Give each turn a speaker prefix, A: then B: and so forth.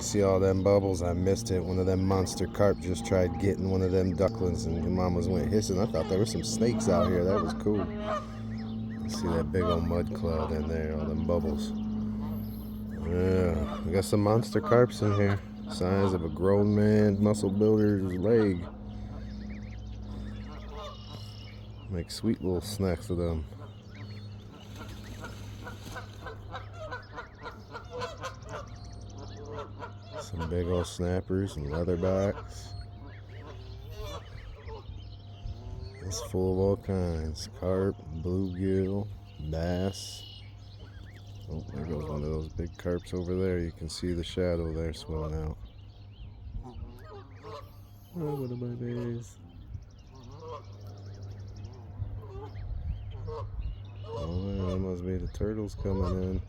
A: See all them bubbles? I missed it. One of them monster carp just tried getting one of them ducklings, and your mamas went hissing. I thought there were some snakes out here. That was cool. You see that big old mud cloud in there, all them bubbles. Yeah, we got some monster carps in here. Size of a grown man muscle builder's leg. Make sweet little snacks with them. Some big old snappers and leatherbacks. It's full of all kinds. Carp, bluegill, bass. Oh, there goes one of those big carps over there. You can see the shadow there swimming out. Oh, what a babies. Oh, that must be the turtles coming in.